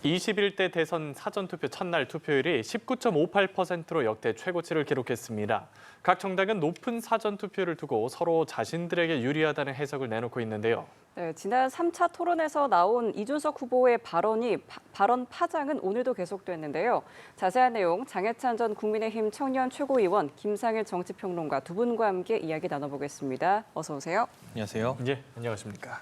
21대 대선 사전투표 첫날 투표율이 19.58%로 역대 최고치를 기록했습니다. 각 정당은 높은 사전투표를 두고 서로 자신들에게 유리하다는 해석을 내놓고 있는데요. 네, 지난 3차 토론에서 나온 이준석 후보의 발언 파장은 오늘도 계속됐는데요. 자세한 내용 장해찬 전 국민의힘 청년 최고위원, 김상일 정치평론가 두 분과 함께 이야기 나눠보겠습니다. 어서 오세요. 안녕하세요. 예, 안녕하십니까.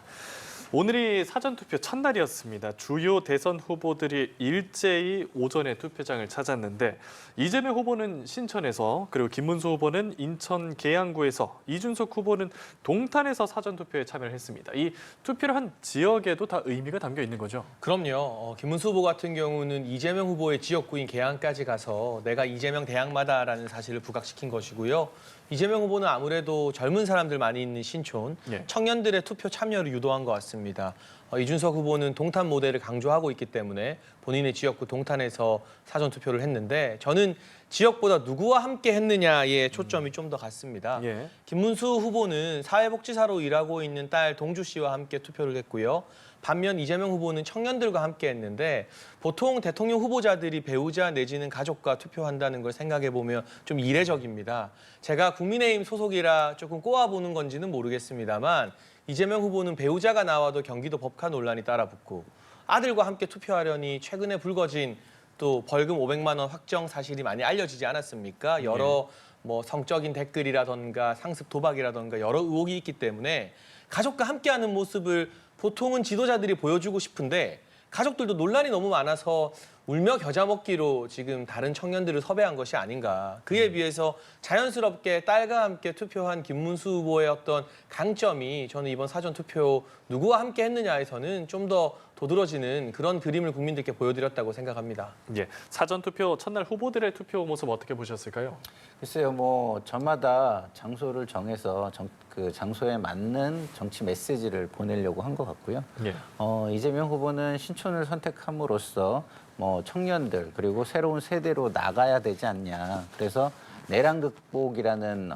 오늘이 사전투표 첫날이었습니다. 주요 대선 후보들이 일제히 오전에 투표장을 찾았는데 이재명 후보는 신천에서 그리고 김문수 후보는 인천 계양구에서 이준석 후보는 동탄에서 사전투표에 참여를 했습니다. 이 투표를 한 지역에도 다 의미가 담겨 있는 거죠? 그럼요. 김문수 후보 같은 경우는 이재명 후보의 지역구인 계양까지 가서 내가 이재명 대항마다라는 사실을 부각시킨 것이고요. 이재명 후보는 아무래도 젊은 사람들 많이 있는 신촌, 청년들의 투표 참여를 유도한 것 같습니다. 이준석 후보는 동탄 모델을 강조하고 있기 때문에 본인의 지역구 동탄에서 사전투표를 했는데 저는 지역보다 누구와 함께 했느냐에 초점이 좀 더 같습니다. 김문수 후보는 사회복지사로 일하고 있는 딸 동주 씨와 함께 투표를 했고요. 반면 이재명 후보는 청년들과 함께 했는데 보통 대통령 후보자들이 배우자 내지는 가족과 투표한다는 걸 생각해 보면 좀 이례적입니다. 제가 국민의힘 소속이라 조금 꼬아보는 건지는 모르겠습니다만 이재명 후보는 배우자가 나와도 경기도 법카 논란이 따라붙고 아들과 함께 투표하려니 최근에 불거진 또 벌금 500만 원 확정 사실이 많이 알려지지 않았습니까? 여러 성적인 댓글이라던가 상습 도박이라던가 여러 의혹이 있기 때문에 가족과 함께하는 모습을 보통은 지도자들이 보여주고 싶은데 가족들도 논란이 너무 많아서 울며 겨자 먹기로 지금 다른 청년들을 섭외한 것이 아닌가. 그에 비해서 자연스럽게 딸과 함께 투표한 김문수 후보의 어떤 강점이 저는 이번 사전투표 누구와 함께 했느냐에서는 좀 더 도드러지는 그런 그림을 국민들께 보여드렸다고 생각합니다. 예, 사전투표 첫날 후보들의 투표 모습 어떻게 보셨을까요? 글쎄요, 저마다 장소를 정해서 그 장소에 맞는 정치 메시지를 보내려고 한 것 같고요. 이재명 후보는 신촌을 선택함으로써 청년들 그리고 새로운 세대로 나가야 되지 않냐. 그래서 내란 극복이라는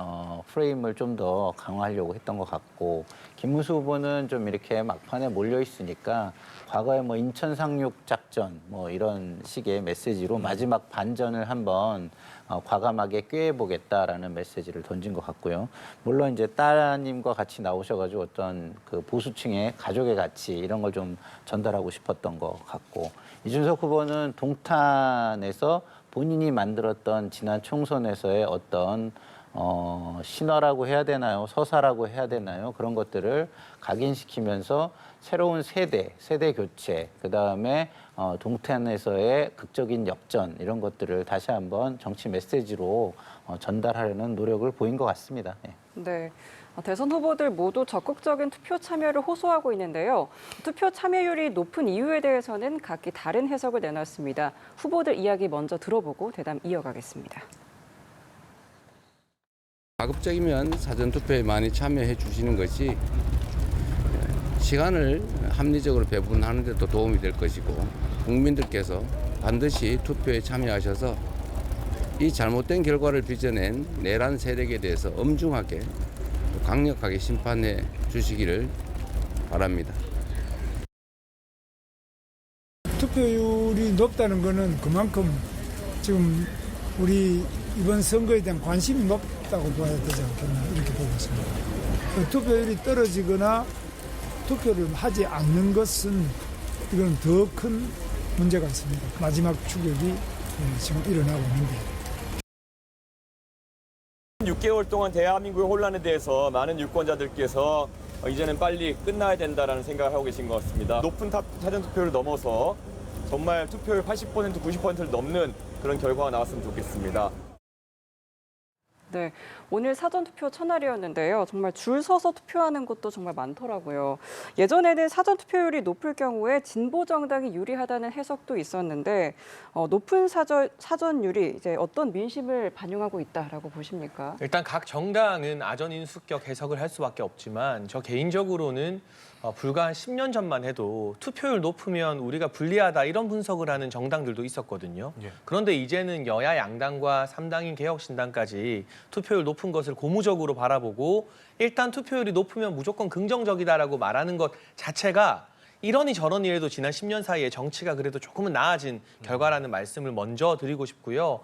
프레임을 좀 더 강화하려고 했던 것 같고 김문수 후보는 좀 이렇게 막판에 몰려 있으니까 과거에 인천 상륙 작전 이런 식의 메시지로 마지막 반전을 한번 과감하게 꾀해보겠다라는 메시지를 던진 것 같고요. 물론 이제 따님과 같이 나오셔가지고 어떤 그 보수층의 가족의 가치 이런 걸 좀 전달하고 싶었던 것 같고 이준석 후보는 동탄에서 본인이 만들었던 지난 총선에서의 어떤 신화라고 해야 되나요? 서사라고 해야 되나요? 그런 것들을 각인시키면서 새로운 세대 교체, 그다음에 동탄에서의 극적인 역전 이런 것들을 다시 한번 정치 메시지로 전달하려는 노력을 보인 것 같습니다. 네. 대선 후보들 모두 적극적인 투표 참여를 호소하고 있는데요. 투표 참여율이 높은 이유에 대해서는 각기 다른 해석을 내놨습니다. 후보들 이야기 먼저 들어보고 대담 이어가겠습니다. 가급적이면 사전투표에 많이 참여해 주시는 것이 시간을 합리적으로 배분하는 데도 도움이 될 것이고 국민들께서 반드시 투표에 참여하셔서 이 잘못된 결과를 빚어낸 내란 세력에 대해서 엄중하게 강력하게 심판해 주시기를 바랍니다. 투표율이 높다는 것은 그만큼 지금 우리 이번 선거에 대한 관심이 높다고 봐야 되지 않겠나 이렇게 보고 있습니다. 투표율이 떨어지거나 투표를 하지 않는 것은 이건 더 큰 문제가 있습니다. 마지막 추격이 지금 일어나고 있는데. 6개월 동안 대한민국의 혼란에 대해서 많은 유권자들께서 이제는 빨리 끝나야 된다는 생각을 하고 계신 것 같습니다. 높은 사전투표를 넘어서 정말 투표율 80%, 90%를 넘는 그런 결과가 나왔으면 좋겠습니다. 네, 오늘 사전투표 첫날이었는데요. 정말 줄 서서 투표하는 곳도 정말 많더라고요. 예전에는 사전투표율이 높을 경우에 진보 정당이 유리하다는 해석도 있었는데 높은 사전율이 이제 어떤 민심을 반영하고 있다라고 보십니까? 일단 각 정당은 아전인수격 해석을 할 수밖에 없지만 저 개인적으로는 불과 한 10년 전만 해도 투표율 높으면 우리가 불리하다 이런 분석을 하는 정당들도 있었거든요. 그런데 이제는 여야 양당과 3당인 개혁신당까지 투표율 높은 것을 고무적으로 바라보고 일단 투표율이 높으면 무조건 긍정적이다라고 말하는 것 자체가 이러니 저러니 해도 지난 10년 사이에 정치가 그래도 조금은 나아진 결과라는 말씀을 먼저 드리고 싶고요.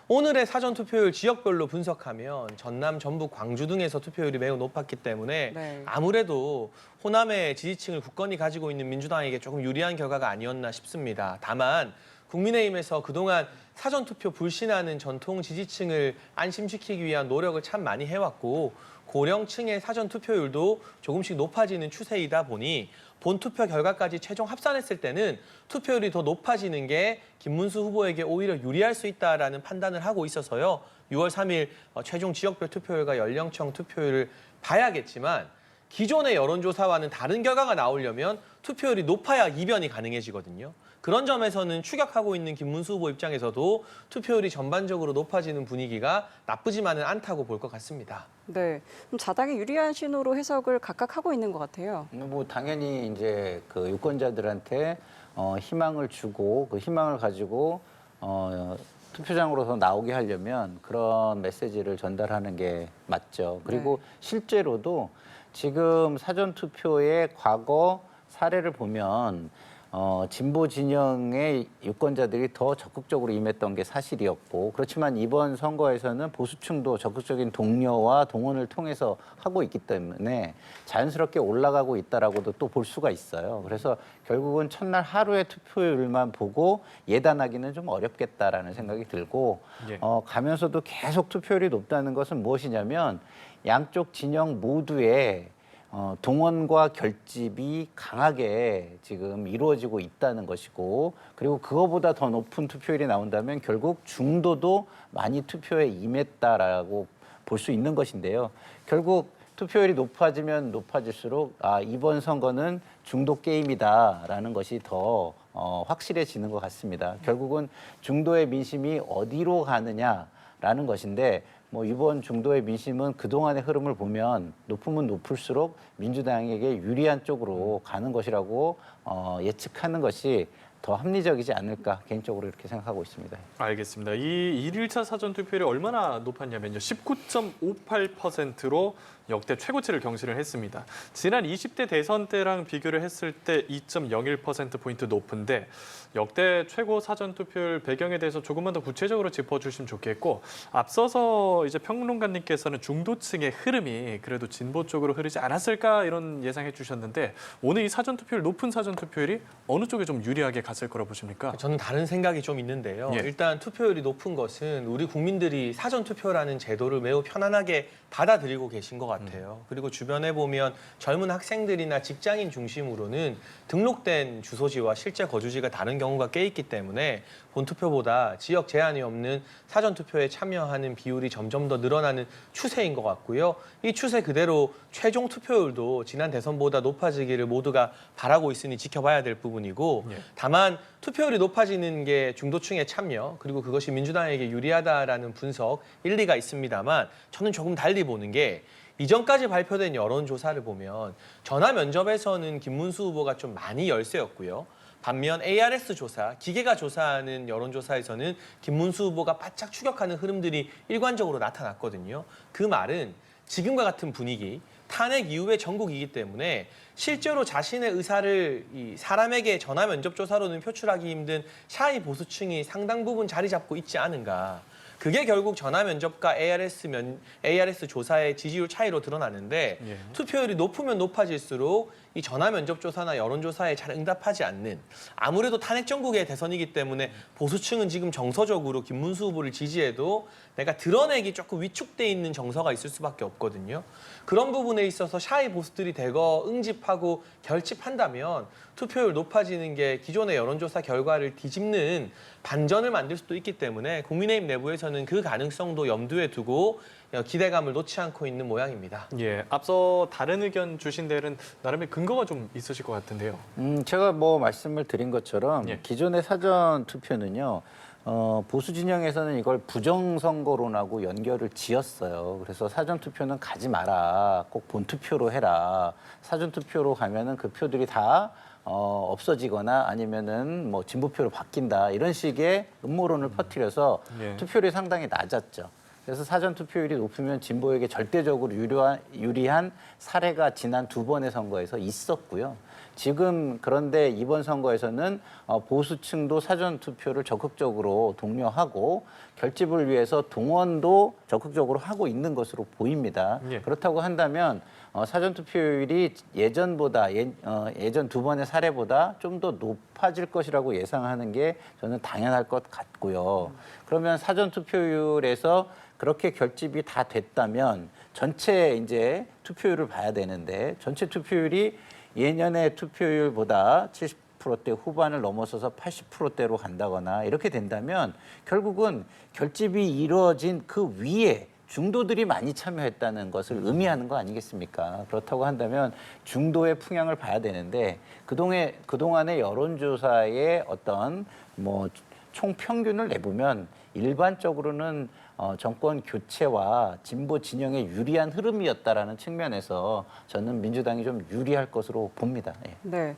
오늘의 사전투표율 지역별로 분석하면 전남, 전북, 광주 등에서 투표율이 매우 높았기 때문에 네. 아무래도 호남의 지지층을 굳건히 가지고 있는 민주당에게 조금 유리한 결과가 아니었나 싶습니다. 다만 국민의힘에서 그동안 사전투표 불신하는 전통 지지층을 안심시키기 위한 노력을 참 많이 해왔고 고령층의 사전투표율도 조금씩 높아지는 추세이다 보니 본투표 결과까지 최종 합산했을 때는 투표율이 더 높아지는 게 김문수 후보에게 오히려 유리할 수 있다라는 판단을 하고 있어서요. 6월 3일 최종 지역별 투표율과 연령청 투표율을 봐야겠지만 기존의 여론조사와는 다른 결과가 나오려면 투표율이 높아야 이변이 가능해지거든요. 그런 점에서는 추격하고 있는 김문수 후보 입장에서도 투표율이 전반적으로 높아지는 분위기가 나쁘지만은 않다고 볼 것 같습니다. 네, 좀 자당에 유리한 신호로 해석을 각각 하고 있는 것 같아요. 뭐 당연히 이제 그 유권자들한테 희망을 주고 그 희망을 가지고 투표장으로 더 나오게 하려면 그런 메시지를 전달하는 게 맞죠. 그리고 실제로도 지금 사전투표의 과거 사례를 보면 진보 진영의 유권자들이 더 적극적으로 임했던 게 사실이었고 그렇지만 이번 선거에서는 보수층도 적극적인 독려와 동원을 통해서 하고 있기 때문에 자연스럽게 올라가고 있다라고도 또 볼 수가 있어요. 그래서 결국은 첫날 하루의 투표율만 보고 예단하기는 좀 어렵겠다라는 생각이 들고 가면서도 계속 투표율이 높다는 것은 무엇이냐면 양쪽 진영 모두의 동원과 결집이 강하게 지금 이루어지고 있다는 것이고 그리고 그거보다 더 높은 투표율이 나온다면 결국 중도도 많이 투표에 임했다라고 볼 수 있는 것인데요. 결국 투표율이 높아지면 높아질수록 이번 선거는 중도 게임이다라는 것이 더 확실해지는 것 같습니다. 결국은 중도의 민심이 어디로 가느냐라는 것인데 뭐 이번 중도의 민심은 그동안의 흐름을 보면 높으면 높을수록 민주당에게 유리한 쪽으로 가는 것이라고 예측하는 것이 더 합리적이지 않을까 개인적으로 이렇게 생각하고 있습니다. 알겠습니다. 이 1일차 사전투표율이 얼마나 높았냐면요. 19.58%로 역대 최고치를 경신을 했습니다. 지난 20대 대선 때랑 비교를 했을 때 2.01%포인트 높은데 역대 최고 사전투표율 배경에 대해서 조금만 더 구체적으로 짚어주시면 좋겠고 앞서서 이제 평론가님께서는 중도층의 흐름이 그래도 진보 쪽으로 흐르지 않았을까 이런 예상해 주셨는데 오늘 이 사전투표율 높은 사전투표율이 어느 쪽에 좀 유리하게 갔을 거라 보십니까? 저는 다른 생각이 좀 있는데요. 일단 투표율이 높은 것은 우리 국민들이 사전투표라는 제도를 매우 편안하게 받아들이고 계신 것 같아요. 그리고 주변에 보면 젊은 학생들이나 직장인 중심으로는 등록된 주소지와 실제 거주지가 다른 경우가 꽤 있기 때문에 본투표보다 지역 제한이 없는 사전투표에 참여하는 비율이 점점 더 늘어나는 추세인 것 같고요. 이 추세 그대로 최종 투표율도 지난 대선보다 높아지기를 모두가 바라고 있으니 지켜봐야 될 부분이고 다만 투표율이 높아지는 게 중도층의 참여 그리고 그것이 민주당에게 유리하다라는 분석 일리가 있습니다만 저는 조금 달리 보는 게 이전까지 발표된 여론조사를 보면 전화 면접에서는 김문수 후보가 좀 많이 열세였고요. 반면 ARS 조사, 기계가 조사하는 여론조사에서는 김문수 후보가 바짝 추격하는 흐름들이 일관적으로 나타났거든요. 그 말은 지금과 같은 분위기, 탄핵 이후의 전국이기 때문에 실제로 자신의 의사를 이 사람에게 전화 면접 조사로는 표출하기 힘든 샤이 보수층이 상당 부분 자리 잡고 있지 않은가. 그게 결국 전화 면접과 ARS 조사의 지지율 차이로 드러나는데 투표율이 높으면 높아질수록 이 전화 면접 조사나 여론조사에 잘 응답하지 않는 아무래도 탄핵 정국의 대선이기 때문에 보수층은 지금 정서적으로 김문수 후보를 지지해도 내가 드러내기 조금 위축돼 있는 정서가 있을 수밖에 없거든요. 그런 부분에 있어서 샤이 보수들이 대거 응집하고 결집한다면 투표율 높아지는 게 기존의 여론조사 결과를 뒤집는 반전을 만들 수도 있기 때문에 국민의힘 내부에서는 그 가능성도 염두에 두고 기대감을 놓지 않고 있는 모양입니다. 앞서 다른 의견 주신 데는 나름의 근거가 좀 있으실 것 같은데요. 제가 뭐 말씀을 드린 것처럼 기존의 사전 투표는요. 보수 진영에서는 이걸 부정선거론하고 연결을 지었어요. 그래서 사전투표는 가지 마라. 꼭 본투표로 해라. 사전투표로 가면은 그 표들이 다 없어지거나 아니면은 뭐 진보표로 바뀐다. 이런 식의 음모론을 퍼뜨려서 투표율이 상당히 낮았죠. 그래서 사전투표율이 높으면 진보에게 절대적으로 유리한 사례가 지난 2번의 선거에서 있었고요. 지금 그런데 이번 선거에서는 보수층도 사전 투표를 적극적으로 독려하고 결집을 위해서 동원도 적극적으로 하고 있는 것으로 보입니다. 예. 그렇다고 한다면 사전 투표율이 예전보다 예전 두 번의 사례보다 좀 더 높아질 것이라고 예상하는 게 저는 당연할 것 같고요. 그러면 사전 투표율에서 그렇게 결집이 다 됐다면 전체 이제 투표율을 봐야 되는데 전체 투표율이 예년의 투표율보다 70%대 후반을 넘어서서 80%대로 간다거나 이렇게 된다면 결국은 결집이 이루어진 그 위에 중도들이 많이 참여했다는 것을 의미하는 거 아니겠습니까? 그렇다고 한다면 중도의 풍향을 봐야 되는데 그동안의 여론조사의 어떤 뭐 총평균을 내보면 일반적으로는 정권 교체와 진보 진영에 유리한 흐름이었다라는 측면에서 저는 민주당이 좀 유리할 것으로 봅니다. 예. 네.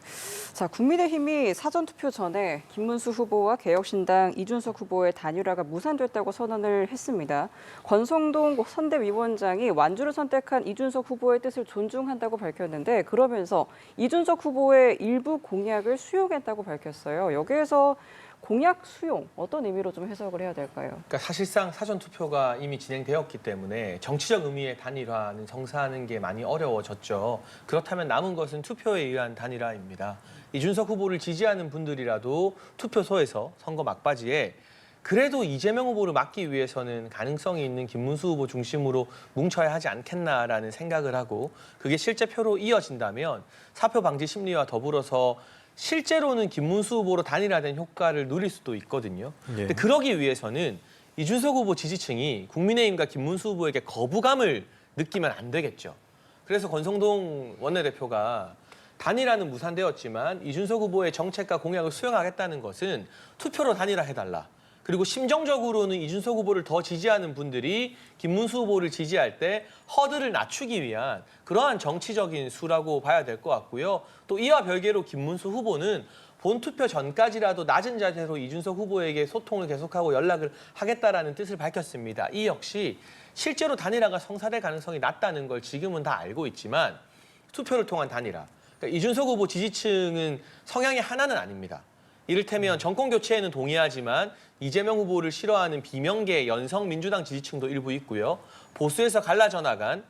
자, 국민의힘이 사전투표 전에 김문수 후보와 개혁신당 이준석 후보의 단일화가 무산됐다고 선언을 했습니다. 권성동 선대위원장이 완주를 선택한 이준석 후보의 뜻을 존중한다고 밝혔는데 그러면서 이준석 후보의 일부 공약을 수용했다고 밝혔어요. 여기에서 공약 수용 어떤 의미로 좀 해석을 해야 될까요? 그러니까 사실상 사전 투표가 이미 진행되었기 때문에 정치적 의미의 단일화는 성사하는 게 많이 어려워졌죠. 그렇다면 남은 것은 투표에 의한 단일화입니다. 이준석 후보를 지지하는 분들이라도 투표소에서 선거 막바지에 그래도 이재명 후보를 막기 위해서는 가능성이 있는 김문수 후보 중심으로 뭉쳐야 하지 않겠나라는 생각을 하고 그게 실제 표로 이어진다면 사표 방지 심리와 더불어서 실제로는 김문수 후보로 단일화된 효과를 누릴 수도 있거든요. 근데 그러기 위해서는 이준석 후보 지지층이 국민의힘과 김문수 후보에게 거부감을 느끼면 안 되겠죠. 그래서 권성동 원내대표가 단일화는 무산되었지만 이준석 후보의 정책과 공약을 수용하겠다는 것은 투표로 단일화해달라. 그리고 심정적으로는 이준석 후보를 더 지지하는 분들이 김문수 후보를 지지할 때 허들을 낮추기 위한 그러한 정치적인 수라고 봐야 될 것 같고요. 또 이와 별개로 김문수 후보는 본투표 전까지라도 낮은 자세로 이준석 후보에게 소통을 계속하고 연락을 하겠다라는 뜻을 밝혔습니다. 이 역시 실제로 단일화가 성사될 가능성이 낮다는 걸 지금은 다 알고 있지만 투표를 통한 단일화. 그러니까 이준석 후보 지지층은 성향이 하나는 아닙니다. 이를테면 정권 교체에는 동의하지만 이재명 후보를 싫어하는 비명계 연성 민주당 지지층도 일부 있고요. 보수에서 갈라져 나간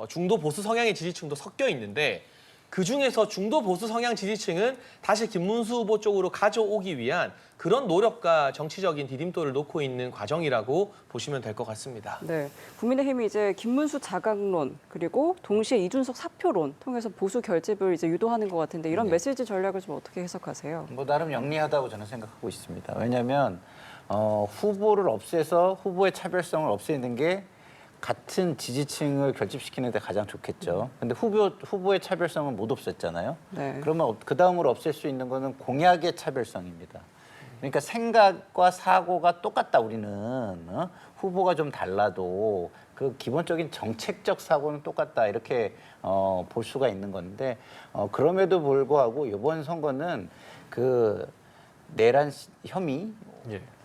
중도 보수 성향의 지지층도 섞여 있는데 그중에서 중도 보수 성향 지지층은 다시 김문수 후보 쪽으로 가져오기 위한 그런 노력과 정치적인 디딤돌을 놓고 있는 과정이라고 보시면 될 것 같습니다. 네, 국민의힘이 이제 김문수 자각론 그리고 동시에 이준석 사표론 통해서 보수 결집을 이제 유도하는 것 같은데 이런 메시지 전략을 좀 어떻게 해석하세요? 뭐 나름 영리하다고 저는 생각하고 있습니다. 왜냐하면 후보를 없애서 후보의 차별성을 없애는 게 같은 지지층을 결집시키는 데 가장 좋겠죠. 근데 후보의 차별성은 못 없앴잖아요. 네. 그러면 그 다음으로 없앨 수 있는 거는 공약의 차별성입니다. 그러니까 생각과 사고가 똑같다 우리는 후보가 좀 달라도 그 기본적인 정책적 사고는 똑같다 이렇게 볼 수가 있는 건데 그럼에도 불구하고 이번 선거는 그 내란 혐의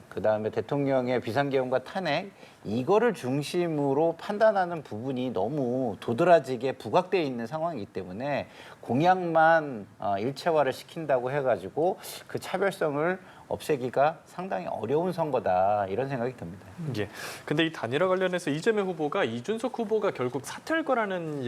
그다음에 대통령의 비상계엄과 탄핵 이거를 중심으로 판단하는 부분이 너무 도드라지게 부각되어 있는 상황이기 때문에 공약만 일체화를 시킨다고 해가지고 그 차별성을 없애기가 상당히 어려운 선거다 이런 생각이 듭니다. 예. 근데 이 단일화 관련해서 이재명 후보가 이준석 후보가 결국 사퇴할 거라는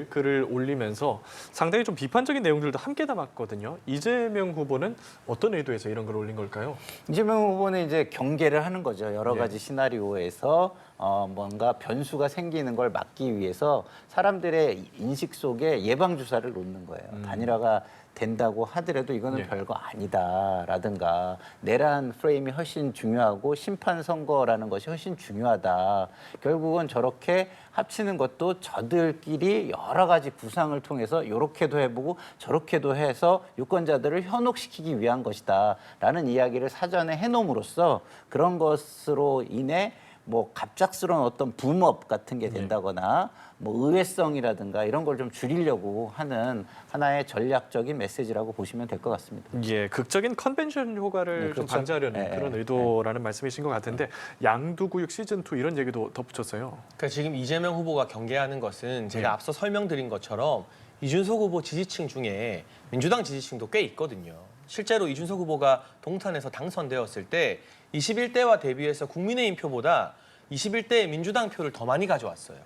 글을 올리면서 상당히 좀 비판적인 내용들도 함께 담았거든요. 이재명 후보는 어떤 의도에서 이런 걸 올린 걸까요? 이재명 후보는 이제 경계를 하는 거죠. 여러 가지 시나리오에서 뭔가 변수가 생기는 걸 막기 위해서 사람들의 인식 속에 예방 주사를 놓는 거예요. 단일화가 된다고 하더라도 이거는 별거 아니다라든가 내란 프레임이 훨씬 중요하고 심판 선거라는 것이 훨씬 중요하다. 결국은 저렇게 합치는 것도 저들끼리 여러 가지 구상을 통해서 이렇게도 해보고 저렇게도 해서 유권자들을 현혹시키기 위한 것이다라는 이야기를 사전에 해놓음으로써 그런 것으로 인해 뭐 갑작스러운 어떤 붐업 같은 게 된다거나 뭐 의외성이라든가 이런 걸 좀 줄이려고 하는 하나의 전략적인 메시지라고 보시면 될 것 같습니다. 예, 극적인 컨벤션 효과를 좀 그렇죠. 방지하려는 그런 의도라는 말씀이신 것 같은데 양두구육 시즌2 이런 얘기도 덧붙였어요. 그러니까 지금 이재명 후보가 경계하는 것은 제가 앞서 설명드린 것처럼 이준석 후보 지지층 중에 민주당 지지층도 꽤 있거든요. 실제로 이준석 후보가 동탄에서 당선되었을 때 21대와 대비해서 국민의힘 표보다 21대의 민주당 표를 더 많이 가져왔어요.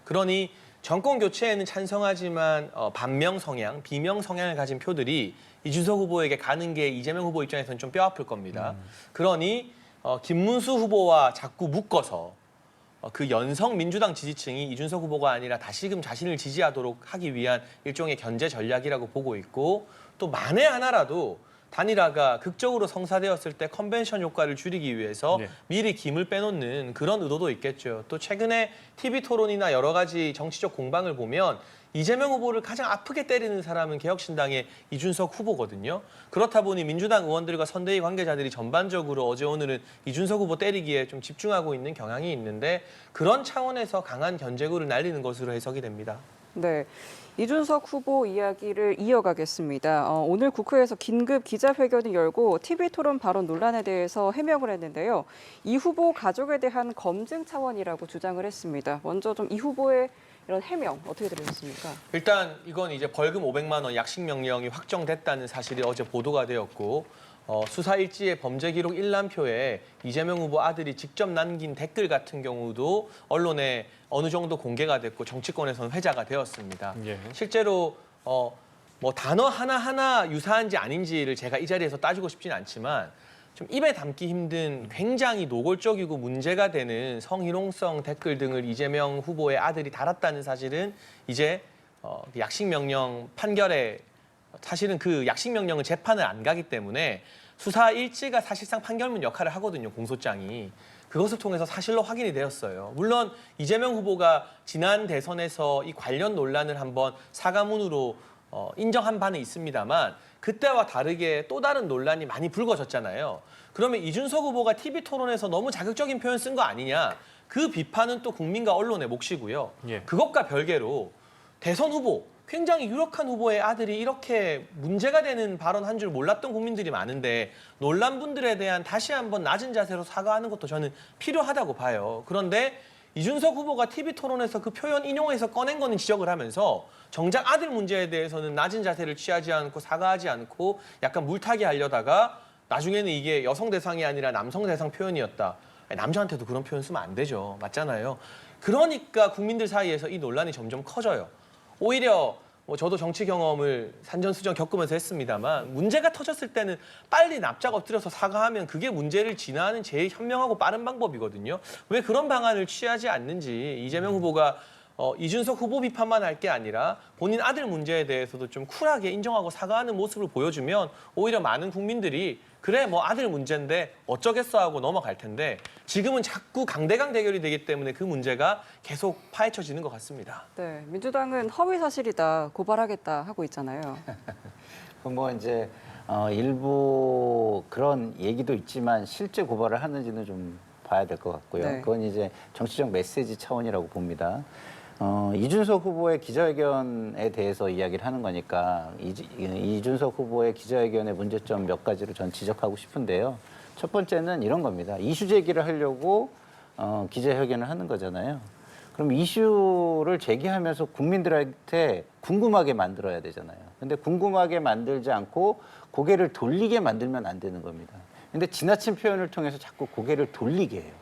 그러니 정권 교체에는 찬성하지만 반명 성향, 비명 성향을 가진 표들이 이준석 후보에게 가는 게 이재명 후보 입장에서는 좀 뼈아플 겁니다. 그러니 김문수 후보와 자꾸 묶어서 그 연성 민주당 지지층이 이준석 후보가 아니라 다시금 자신을 지지하도록 하기 위한 일종의 견제 전략이라고 보고 있고, 또 만에 하나라도 단일화가 극적으로 성사되었을 때 컨벤션 효과를 줄이기 위해서 네. 미리 김을 빼놓는 그런 의도도 있겠죠. 또 최근에 TV 토론이나 여러 가지 정치적 공방을 보면 이재명 후보를 가장 아프게 때리는 사람은 개혁신당의 이준석 후보거든요. 그렇다 보니 민주당 의원들과 선대위 관계자들이 전반적으로 어제 오늘은 이준석 후보 때리기에 좀 집중하고 있는 경향이 있는데, 그런 차원에서 강한 견제구를 날리는 것으로 해석이 됩니다. 네. 이준석 후보 이야기를 이어가겠습니다. 오늘 국회에서 긴급 기자회견을 열고 TV 토론 발언 논란에 대해서 해명을 했는데요. 이 후보 가족에 대한 검증 차원이라고 주장을 했습니다. 먼저 좀 이 후보의 이런 해명 어떻게 들으셨습니까? 일단 이건 이제 벌금 500만 원 약식 명령이 확정됐다는 사실이 어제 보도가 되었고, 수사 일지의 범죄 기록 일람표에 이재명 후보 아들이 직접 남긴 댓글 같은 경우도 언론에 어느 정도 공개가 됐고 정치권에서는 회자가 되었습니다. 예. 실제로 뭐 단어 하나하나 유사한지 아닌지를 제가 이 자리에서 따지고 싶지는 않지만 좀 입에 담기 힘든 굉장히 노골적이고 문제가 되는 성희롱성 댓글 등을 이재명 후보의 아들이 달았다는 사실은 이제 약식 명령 판결에 사실은 그 약식 명령은 재판을 안 가기 때문에 수사 일지가 사실상 판결문 역할을 하거든요, 공소장이. 그것을 통해서 사실로 확인이 되었어요. 물론 이재명 후보가 지난 대선에서 이 관련 논란을 한번 사과문으로 인정한 바는 있습니다만 그때와 다르게 또 다른 논란이 많이 불거졌잖아요. 그러면 이준석 후보가 TV 토론에서 너무 자극적인 표현 쓴 거 아니냐? 그 비판은 또 국민과 언론의 몫이고요. 예. 그것과 별개로 대선 후보, 굉장히 유력한 후보의 아들이 이렇게 문제가 되는 발언한 줄 몰랐던 국민들이 많은데 논란 분들에 대한 다시 한번 낮은 자세로 사과하는 것도 저는 필요하다고 봐요. 그런데 이준석 후보가 TV 토론에서 그 표현 인용해서 꺼낸 거는 지적을 하면서 정작 아들 문제에 대해서는 낮은 자세를 취하지 않고 사과하지 않고 약간 물타기 하려다가 나중에는 이게 여성 대상이 아니라 남성 대상 표현이었다. 남자한테도 그런 표현 쓰면 안 되죠. 맞잖아요. 그러니까 국민들 사이에서 이 논란이 점점 커져요. 오히려 뭐 저도 정치 경험을 산전수전 겪으면서 했습니다만 문제가 터졌을 때는 빨리 납작 엎드려서 사과하면 그게 문제를 진화하는 제일 현명하고 빠른 방법이거든요. 왜 그런 방안을 취하지 않는지 이재명 후보가 이준석 후보 비판만 할 게 아니라 본인 아들 문제에 대해서도 좀 쿨하게 인정하고 사과하는 모습을 보여주면 오히려 많은 국민들이 그래 뭐 아들 문제인데 어쩌겠어 하고 넘어갈 텐데 지금은 자꾸 강대강 대결이 되기 때문에 그 문제가 계속 파헤쳐지는 것 같습니다. 네, 민주당은 허위 사실이다, 고발하겠다 하고 있잖아요. 뭐 이제 일부 그런 얘기도 있지만 실제 고발을 하는지는 좀 봐야 될 것 같고요. 네. 그건 이제 정치적 메시지 차원이라고 봅니다. 이준석 후보의 기자회견에 대해서 이야기를 하는 거니까 이준석 후보의 기자회견의 문제점 몇 가지로 전 지적하고 싶은데요. 첫 번째는 이런 겁니다. 이슈 제기를 하려고 기자회견을 하는 거잖아요. 그럼 이슈를 제기하면서 국민들한테 궁금하게 만들어야 되잖아요. 근데 궁금하게 만들지 않고 고개를 돌리게 만들면 안 되는 겁니다. 근데 지나친 표현을 통해서 자꾸 고개를 돌리게 해요.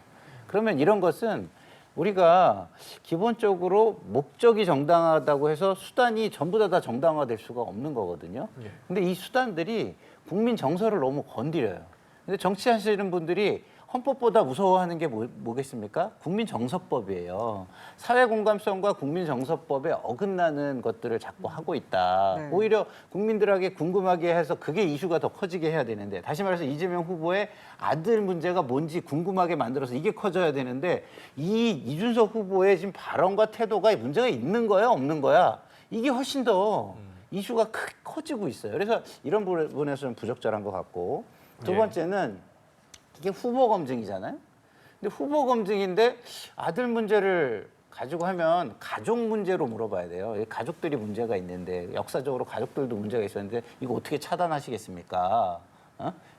그러면 이런 것은 우리가 기본적으로 목적이 정당하다고 해서 수단이 전부 다 정당화될 수가 없는 거거든요. 근데 이 수단들이 국민 정서를 너무 건드려요. 근데 정치하시는 분들이 헌법보다 무서워하는 게 뭐겠습니까? 국민정서법이에요. 사회공감성과 국민정서법에 어긋나는 것들을 자꾸 하고 있다. 네. 오히려 국민들에게 궁금하게 해서 그게 이슈가 더 커지게 해야 되는데, 다시 말해서 이재명 후보의 아들 문제가 뭔지 궁금하게 만들어서 이게 커져야 되는데, 이준석 후보의 지금 발언과 태도가 문제가 있는 거야, 없는 거야? 이게 훨씬 더 이슈가 커지고 있어요. 그래서 이런 부분에서 좀 부적절한 것 같고, 두 번째는 이게 후보 검증이잖아요. 근데 후보 검증인데 아들 문제를 가지고 하면 가족 문제로 물어봐야 돼요. 가족들이 문제가 있는데 역사적으로 가족들도 문제가 있었는데 이거 어떻게 차단하시겠습니까?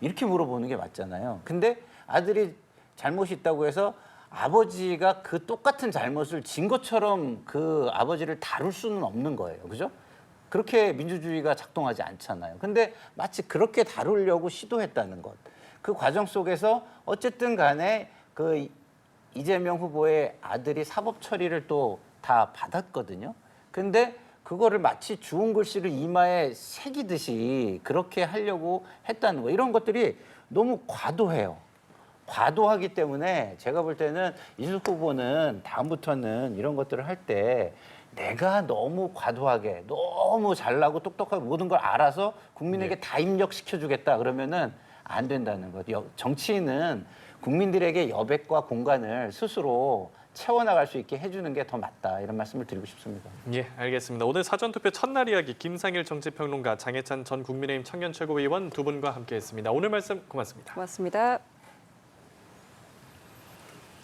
이렇게 물어보는 게 맞잖아요. 근데 아들이 잘못이 있다고 해서 아버지가 그 똑같은 잘못을 진 것처럼 그 아버지를 다룰 수는 없는 거예요. 그죠? 그렇게 민주주의가 작동하지 않잖아요. 근데 마치 그렇게 다루려고 시도했다는 것. 그 과정 속에서 어쨌든 간에 그 이재명 후보의 아들이 사법 처리를 또 다 받았거든요. 근데 그거를 마치 주운 글씨를 이마에 새기듯이 그렇게 하려고 했다는 거. 이런 것들이 너무 과도해요. 과도하기 때문에 제가 볼 때는 이준석 후보는 다음부터는 이런 것들을 할 때 내가 너무 과도하게 너무 잘나고 똑똑하고 모든 걸 알아서 국민에게 다 입력시켜주겠다 그러면은 안 된다는 것. 정치인은 국민들에게 여백과 공간을 스스로 채워나갈 수 있게 해주는 게 더 맞다 이런 말씀을 드리고 싶습니다. 예, 알겠습니다. 오늘 사전투표 첫날 이야기 김상일 정치평론가, 장해찬 전 국민의힘 청년 최고위원 두 분과 함께했습니다. 오늘 말씀 고맙습니다. 고맙습니다.